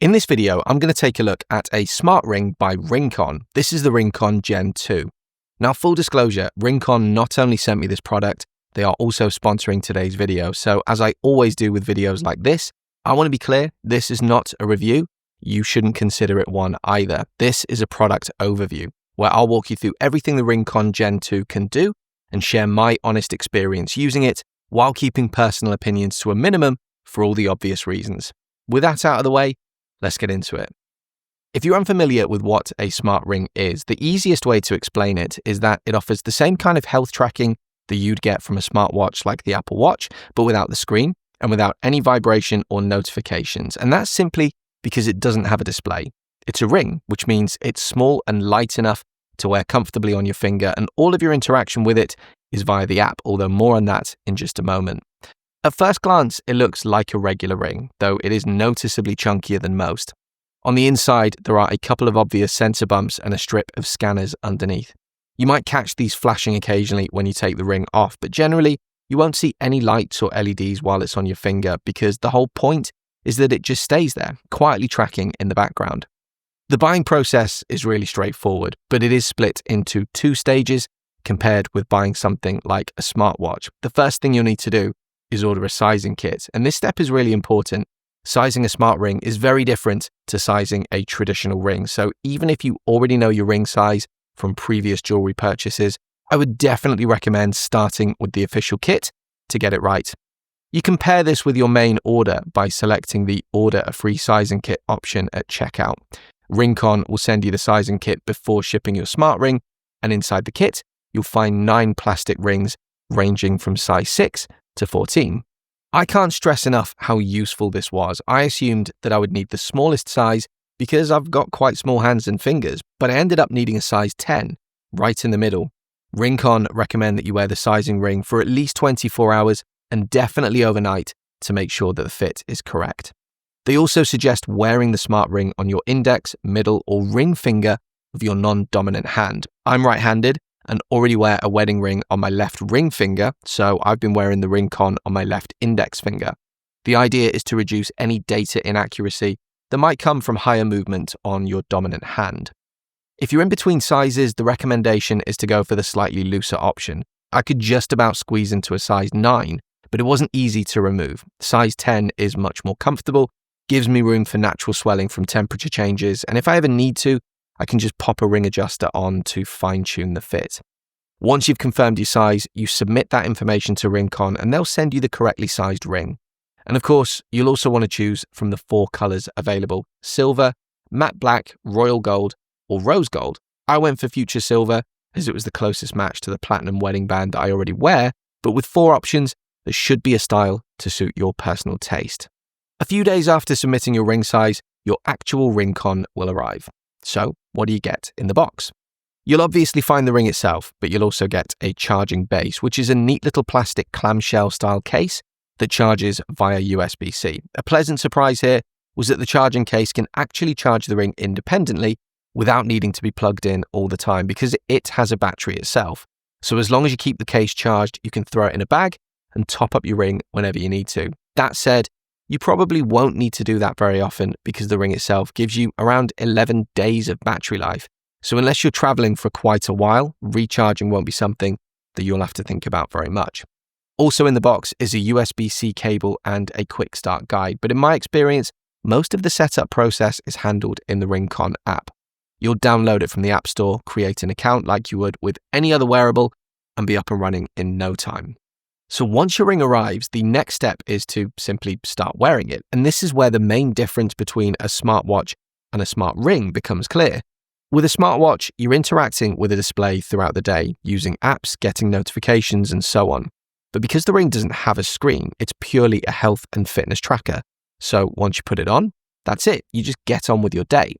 In this video, I'm going to take a look at a smart ring by RingConn. This is the RingConn Gen 2. Now, full disclosure, RingConn not only sent me this product, they are also sponsoring today's video. So as I always do with videos like this, I want to be clear, this is not a review. You shouldn't consider it one either. This is a product overview where I'll walk you through everything the RingConn Gen 2 can do and share my honest experience using it while keeping personal opinions to a minimum for all the obvious reasons. With that out of the way, let's get into it. If you're unfamiliar with what a smart ring is, the easiest way to explain it is that it offers the same kind of health tracking that you'd get from a smartwatch like the Apple Watch, but without the screen and without any vibration or notifications. And that's simply because it doesn't have a display. It's a ring, which means it's small and light enough to wear comfortably on your finger, and all of your interaction with it is via the app, although more on that in just a moment. At first glance, it looks like a regular ring, though it is noticeably chunkier than most. On the inside, there are a couple of obvious sensor bumps and a strip of scanners underneath. You might catch these flashing occasionally when you take the ring off, but generally, you won't see any lights or LEDs while it's on your finger because the whole point is that it just stays there, quietly tracking in the background. The buying process is really straightforward, but it is split into two stages compared with buying something like a smartwatch. The first thing you'll need to do is order a sizing kit, and this step is really important. Sizing a smart ring is very different to sizing a traditional ring, so even if you already know your ring size from previous jewelry purchases, I would definitely recommend starting with the official kit to get it right. You can pair this with your main order by selecting the Order a Free Sizing Kit option at checkout. RingConn will send you the sizing kit before shipping your smart ring, and inside the kit, you'll find 9 plastic rings ranging from size 6 to 14. I can't stress enough how useful this was. I assumed that I would need the smallest size because I've got quite small hands and fingers, but I ended up needing a size 10, right in the middle. RingConn recommend that you wear the sizing ring for at least 24 hours and definitely overnight to make sure that the fit is correct. They also suggest wearing the smart ring on your index, middle, or ring finger of your non-dominant hand. I'm right-handed and already wear a wedding ring on my left ring finger, so I've been wearing the RingConn on my left index finger. The idea is to reduce any data inaccuracy that might come from higher movement on your dominant hand. If you're in between sizes, the recommendation is to go for the slightly looser option. I could just about squeeze into a size 9, but it wasn't easy to remove. Size 10 is much more comfortable, gives me room for natural swelling from temperature changes, and if I ever need to, I can just pop a ring adjuster on to fine-tune the fit. Once you've confirmed your size, you submit that information to RingConn and they'll send you the correctly sized ring. And of course, you'll also want to choose from the 4 colors available: silver, matte black, royal gold, or rose gold. I went for future silver as it was the closest match to the platinum wedding band that I already wear, but with 4 options, there should be a style to suit your personal taste. A few days after submitting your ring size, your actual RingConn will arrive. So, what do you get in the box? You'll obviously find the ring itself, but you'll also get a charging base, which is a neat little plastic clamshell style case that charges via USB-C. A pleasant surprise here was that the charging case can actually charge the ring independently without needing to be plugged in all the time because it has a battery itself. So as long as you keep the case charged, you can throw it in a bag and top up your ring whenever you need to. That said, you probably won't need to do that very often because the ring itself gives you around 11 days of battery life. So unless you're traveling for quite a while, recharging won't be something that you'll have to think about very much. Also in the box is a USB-C cable and a quick start guide, but in my experience, most of the setup process is handled in the RingConn app. You'll download it from the App Store, create an account like you would with any other wearable, and be up and running in no time. So once your ring arrives, the next step is to simply start wearing it. And this is where the main difference between a smartwatch and a smart ring becomes clear. With a smartwatch, you're interacting with a display throughout the day, using apps, getting notifications, and so on. But because the ring doesn't have a screen, it's purely a health and fitness tracker. So once you put it on, that's it. You just get on with your day.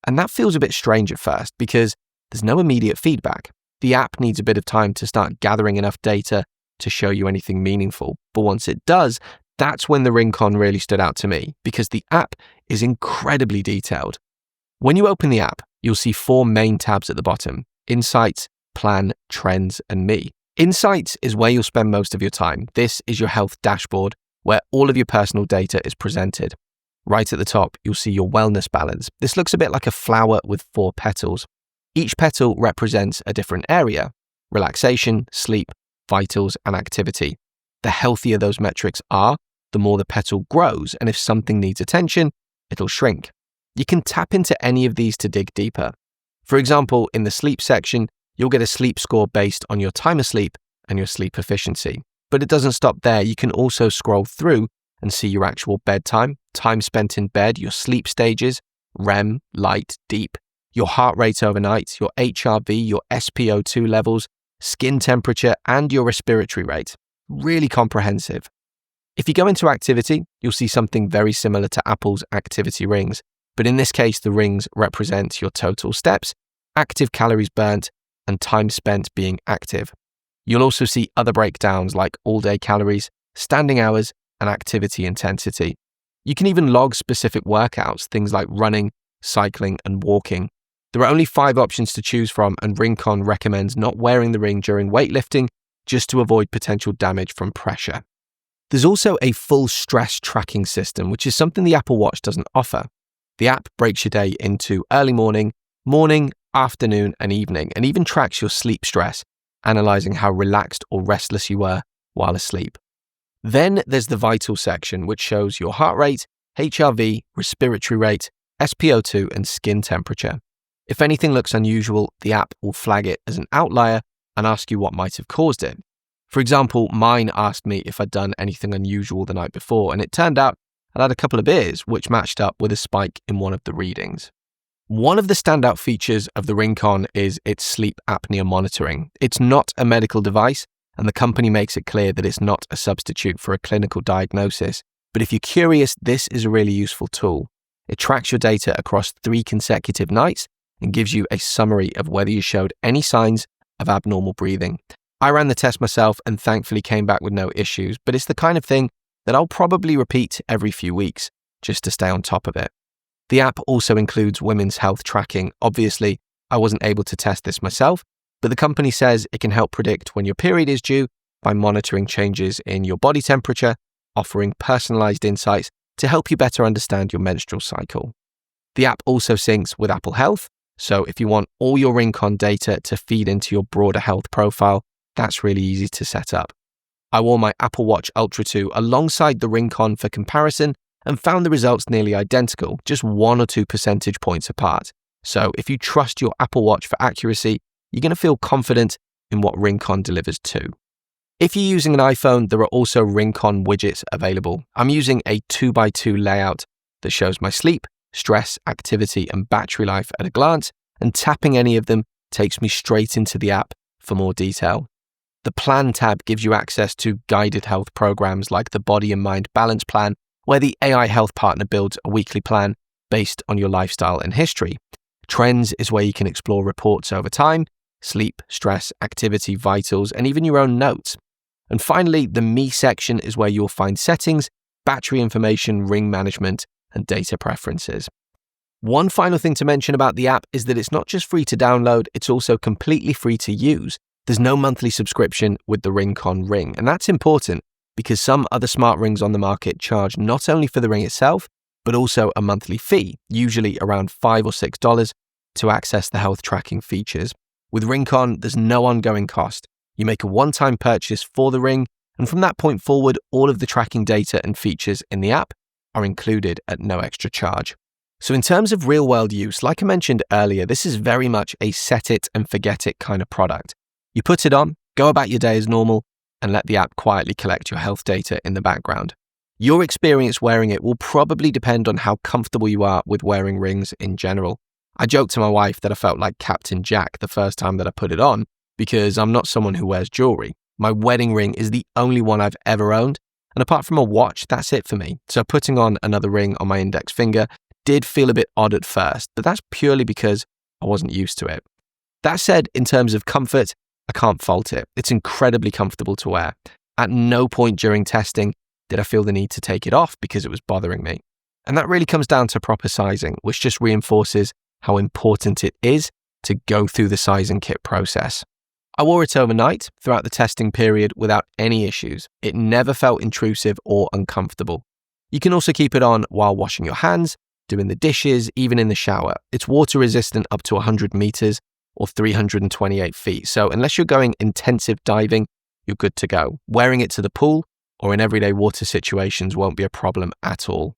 And that feels a bit strange at first because there's no immediate feedback. The app needs a bit of time to start gathering enough data to show you anything meaningful. But once it does, that's when the RingConn really stood out to me because the app is incredibly detailed. When you open the app, you'll see 4 main tabs at the bottom: Insights, Plan, Trends, and Me. Insights is where you'll spend most of your time. This is your health dashboard where all of your personal data is presented. Right at the top, you'll see your wellness balance. This looks a bit like a flower with 4 petals. Each petal represents a different area: relaxation, sleep, vitals, and activity. The healthier those metrics are, the more the petal grows, and if something needs attention, it'll shrink. You can tap into any of these to dig deeper. For example, in the sleep section, you'll get a sleep score based on your time of sleep and your sleep efficiency. But it doesn't stop there. You can also scroll through and see your actual bedtime, time spent in bed, your sleep stages, REM, light, deep, your heart rate overnight, your HRV, your SpO2 levels, skin temperature, and your respiratory rate. Really comprehensive. If you go into activity, you'll see something very similar to Apple's activity rings, but in this case, the rings represent your total steps, active calories burnt, and time spent being active. You'll also see other breakdowns like all-day calories, standing hours, and activity intensity. You can even log specific workouts, things like running, cycling, and walking. There are only 5 options to choose from, and RingConn recommends not wearing the ring during weightlifting just to avoid potential damage from pressure. There's also a full stress tracking system, which is something the Apple Watch doesn't offer. The app breaks your day into early morning, afternoon, and evening, and even tracks your sleep stress, analyzing how relaxed or restless you were while asleep. Then there's the vital section, which shows your heart rate, HRV, respiratory rate, SpO2, and skin temperature. If anything looks unusual, the app will flag it as an outlier and ask you what might have caused it. For example, mine asked me if I'd done anything unusual the night before, and it turned out I'd had a couple of beers, which matched up with a spike in one of the readings. One of the standout features of the RingConn is its sleep apnea monitoring. It's not a medical device, and the company makes it clear that it's not a substitute for a clinical diagnosis. But if you're curious, this is a really useful tool. It tracks your data across 3 consecutive nights and gives you a summary of whether you showed any signs of abnormal breathing. I ran the test myself and thankfully came back with no issues, but it's the kind of thing that I'll probably repeat every few weeks just to stay on top of it. The app also includes women's health tracking. Obviously, I wasn't able to test this myself, but the company says it can help predict when your period is due by monitoring changes in your body temperature, offering personalized insights to help you better understand your menstrual cycle. The app also syncs with Apple Health, so if you want all your RingConn data to feed into your broader health profile, that's really easy to set up. I wore my Apple Watch Ultra 2 alongside the RingConn for comparison and found the results nearly identical, just 1 or 2 percentage points apart. So if you trust your Apple Watch for accuracy, you're going to feel confident in what RingConn delivers too. If you're using an iPhone, there are also RingConn widgets available. I'm using a 2x2 layout that shows my sleep, stress, activity, and battery life at a glance, and tapping any of them takes me straight into the app for more detail. The Plan tab gives you access to guided health programs like the Body and Mind Balance Plan, where the AI health partner builds a weekly plan based on your lifestyle and history. Trends is where you can explore reports over time, sleep, stress, activity, vitals, and even your own notes. And finally, the Me section is where you'll find settings, battery information, ring management, and data preferences. One final thing to mention about the app is that it's not just free to download, it's also completely free to use. There's no monthly subscription with the RingConn Ring, and that's important because some other smart rings on the market charge not only for the ring itself, but also a monthly fee, usually around $5 or $6, to access the health tracking features. With RingConn, there's no ongoing cost. You make a one-time purchase for the ring, and from that point forward, all of the tracking data and features in the app are included at no extra charge. So in terms of real-world use, like I mentioned earlier, this is very much a set it and forget it kind of product. You put it on, go about your day as normal, and let the app quietly collect your health data in the background. Your experience wearing it will probably depend on how comfortable you are with wearing rings in general. I joked to my wife that I felt like Captain Jack the first time that I put it on because I'm not someone who wears jewelry. My wedding ring is the only one I've ever owned, and apart from a watch, that's it for me. So putting on another ring on my index finger did feel a bit odd at first, but that's purely because I wasn't used to it. That said, in terms of comfort, I can't fault it. It's incredibly comfortable to wear. At no point during testing did I feel the need to take it off because it was bothering me. And that really comes down to proper sizing, which just reinforces how important it is to go through the sizing kit process. I wore it overnight throughout the testing period without any issues. It never felt intrusive or uncomfortable. You can also keep it on while washing your hands, doing the dishes, even in the shower. It's water resistant up to 100 meters or 328 feet. So unless you're going intensive diving, you're good to go. Wearing it to the pool or in everyday water situations won't be a problem at all.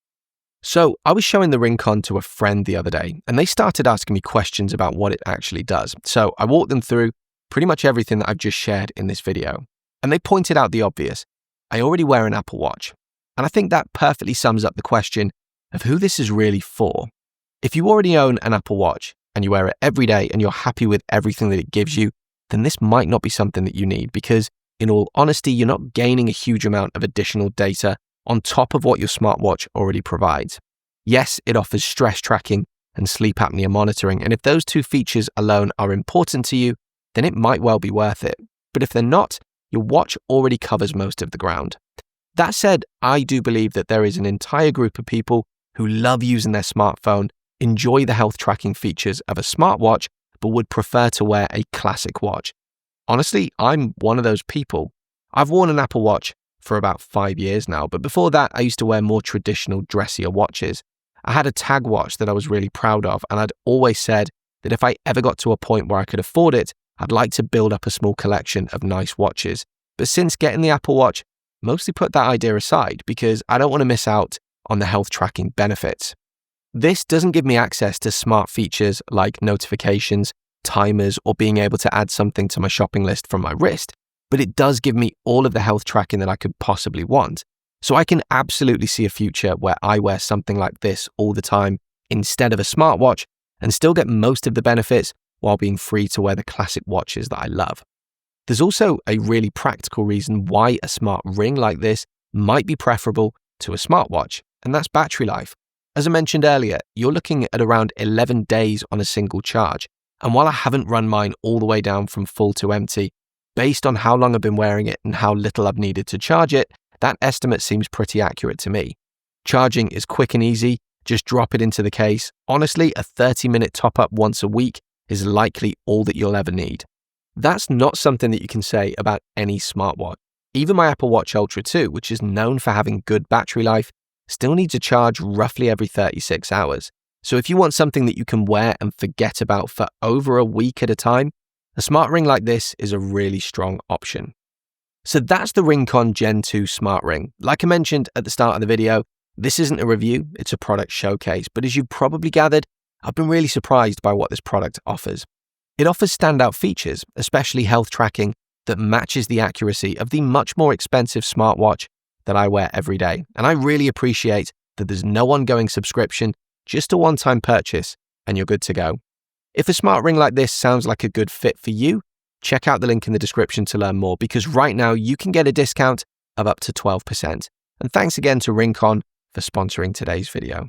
So I was showing the RingConn to a friend the other day, and they started asking me questions about what it actually does. So I walked them through pretty much everything that I've just shared in this video. And they pointed out the obvious. I already wear an Apple Watch. And I think that perfectly sums up the question of who this is really for. If you already own an Apple Watch and you wear it every day and you're happy with everything that it gives you, then this might not be something that you need, because in all honesty, you're not gaining a huge amount of additional data on top of what your smartwatch already provides. Yes, it offers stress tracking and sleep apnea monitoring, and if those two features alone are important to you, then it might well be worth it. But if they're not, your watch already covers most of the ground. That said, I do believe that there is an entire group of people who love using their smartphone, enjoy the health tracking features of a smartwatch, but would prefer to wear a classic watch. Honestly, I'm one of those people. I've worn an Apple Watch for about 5 years now, but before that, I used to wear more traditional, dressier watches. I had a tag watch that I was really proud of, and I'd always said that if I ever got to a point where I could afford it, I'd like to build up a small collection of nice watches. But since getting the Apple Watch, mostly put that idea aside because I don't want to miss out on the health tracking benefits. This doesn't give me access to smart features like notifications, timers, or being able to add something to my shopping list from my wrist, but it does give me all of the health tracking that I could possibly want. So I can absolutely see a future where I wear something like this all the time instead of a smartwatch and still get most of the benefits while being free to wear the classic watches that I love. There's also a really practical reason why a smart ring like this might be preferable to a smartwatch, and that's battery life. As I mentioned earlier, you're looking at around 11 days on a single charge. And while I haven't run mine all the way down from full to empty, based on how long I've been wearing it and how little I've needed to charge it, that estimate seems pretty accurate to me. Charging is quick and easy, just drop it into the case. Honestly, a 30-minute top-up once a week is likely all that you'll ever need. That's not something that you can say about any smartwatch. Even my Apple Watch Ultra 2, which is known for having good battery life, still needs a charge roughly every 36 hours. So if you want something that you can wear and forget about for over a week at a time, a smart ring like this is a really strong option. So that's the RingConn Gen 2 smart ring. Like I mentioned at the start of the video, this isn't a review, it's a product showcase. But as you've probably gathered, I've been really surprised by what this product offers. It offers standout features, especially health tracking, that matches the accuracy of the much more expensive smartwatch that I wear every day. And I really appreciate that there's no ongoing subscription, just a one-time purchase, and you're good to go. If a smart ring like this sounds like a good fit for you, check out the link in the description to learn more, because right now you can get a discount of up to 12%. And thanks again to RingConn for sponsoring today's video.